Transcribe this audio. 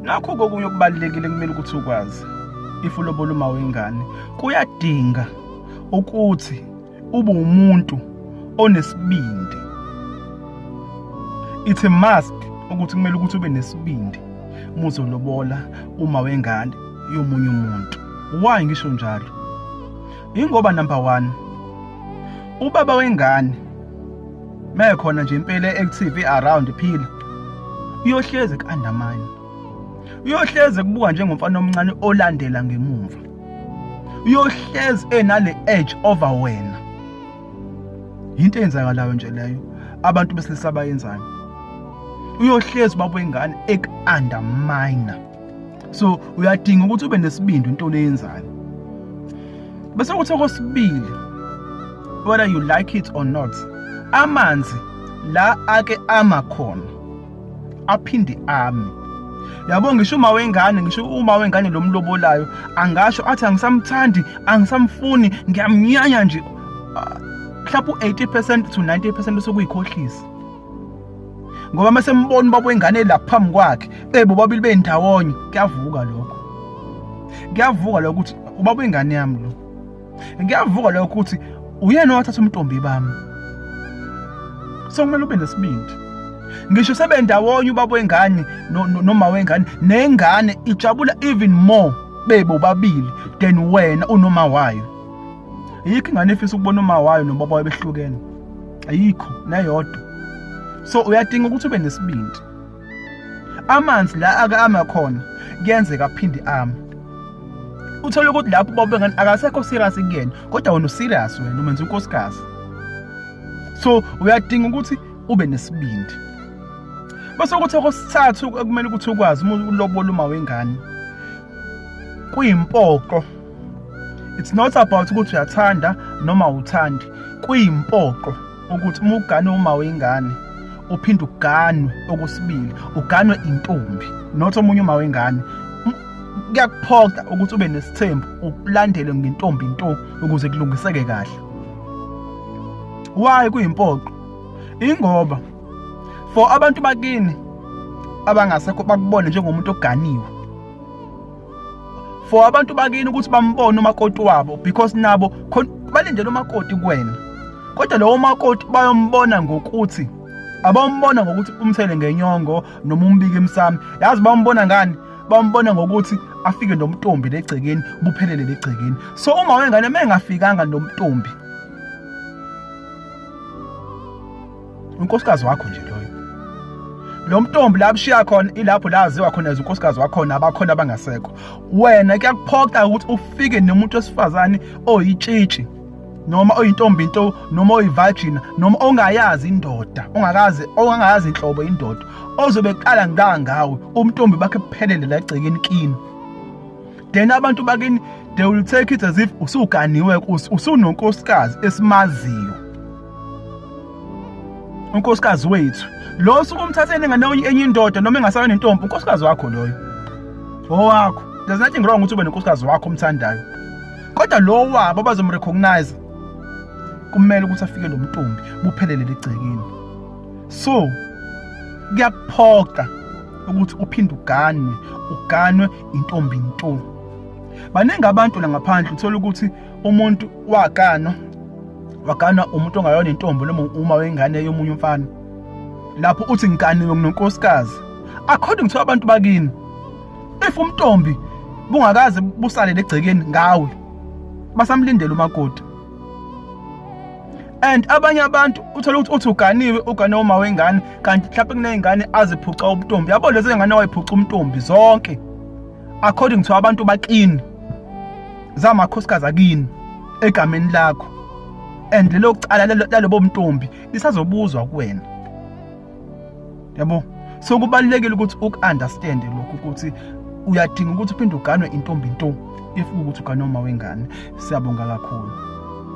Nakho kokunye okubalekile kumele ukuthi ukwazi if ulobola uma wengane kuyadinga ukuthi ube umuntu onesibindi. It's a must ukuthi kumele ukuthi ube nesibindi muzo lobola uma wengane yomunye umuntu. Why ngisho njalo? Ingoba number 1 ubaba wengane mekhona nje impela active around phila uyohleze ku-undermine, uyohleze kubuka njengomfana omncane olandela ngemumva, uyohleze enale edge over wena. Into eyenzakalayo nje leyo abantu besilisa bayenzayo, uyohlezi ubaba wengane eku-undermine. So uyadinga ukuthi ube nesibindi into leyenzayo. Bese kuthi okwesibili, whether you like it or not, amanzi la ake ama khona aphinde ame. Yabo ngisho uma wengane, ngisho uma wengane lo mlobolayo angasho athi angisamthandi, angisamfuni, ngiyamnyanya nje. Mhlawumbe 80% to 90% sokuyikhohlisa. Ngoba mase mbona ubaba wengane lapha phambi kwakhe bobabili bendawonye, kuyavuka lokho. Kuyavuka lokho ukuthi ubaba wengane yami lo. Kuyavuka lokho ukuthi uyena wathatha umntombi bami. So kumele ube nesibindi. Ngisho sebendawonye ubaba wengane noma wengane nengane ijabula even more bobabili than wena unoma wayo. Ayikho ingane efisa ukubona uma wayo nobaba wayo behlukene. Ayikho nayodwa. So uyadinga ukuthi ube nesibindi. Amanzi la ake ama khona kuyenzeka aphinde ame. Uthola ukuthi lapho ubaba wengane akasekho serious kuyena, kodwa wena userious, wena umenza unkosikazi. So uyadinga ukuthi ube nesibindi. Bese ukuthi okwesithathu kumele ukuthi ukwazi uma ulobola uma wengane kuyimpoqo. It's not about ukuthi uyathanda noma uthandi. Kuyimpoqo ukuthi uma ugane uma wengane uphinde uganwe okwesibili, uganwe intombi, not omunye uma wengane. Kuyakuphoqa ukuthi ube nesithembu, ulandele ngentombi into ukuze kulungiseke kahle. Why kuyimpoqo? Ingoba for abantu bakini abangasekho bakubone njengomuntu oganiwe, for abantu bakini ukuthi bambone umakoti wabo, because nabo balindele umakoti kuwena, kodwa lowo makoti bayombona ngokuthi abambona ngokuthi umthele ngenyongo noma umbike emsamo. Yazi bambona ngani? Bambona ngokuthi afike nomntombi legcekeni, buphelele legcekeni. So uma wengane mengafikanga nomntombi, unkosikazi wakho nje loyo. Lo mntombi la abishiya khona ilapho la aziwa khona unkosikazi wakho abakhona abangasekho. Wena kuyakuphoqa ukuthi ufike nomuntu wesifazane oyitshitshi noma oyintombi into noma oyivirgin noma ongayazi indoda, ongayazi inhlobo indoda, ozobe qala ngawe umntombi bakhe kuphelele la egcekeni kini. Then abantu bakini they will take it as if usuganiwe, usunonkosikazi esimaziyo. Unkosikazi wethu lo sukumthathene ngane enye indoda noma engasayo nentombi, unkosikazi wakho loyo owakho. There's nothing wrong ukuthi ube nonkosikazi wakho umthandayo, kodwa lo wabo bazomrecognize kumele ukuthi afike lo mntombi buphelele legcekeni. So kuyaphoqa ukuthi uphinde uganwe intombi into. Baningi abantu la ngaphandle uthola ukuthi umuntu waganwa umuntu ongayona intombi noma uma wengane yomunye umfana. Lapho uthi ngiganiwe nginonkosikazi. According to abantu bakini, if umntombi bungakaze busale legcekeni ngawe, basamlindela umakoti. And abanye abantu uthola ukuthi uthi ugane uma wengane kanti mhlawumbe kuneyingane aziphuca umntombi. Yabo lezi ngane wayiphuca umntombi zonke according to abantu bakini zamakhosikazi akini egameni lakho. And lelo kucala lalobo mntombi lisazobuzwa kuwena. Yabo, so kubalekile ukuthi uku-understand lokho ukuthi uyadinga ukuthi uphinde uganwe intombi into if ukuthi ugane uma wengane. Siyabonga kakhulu.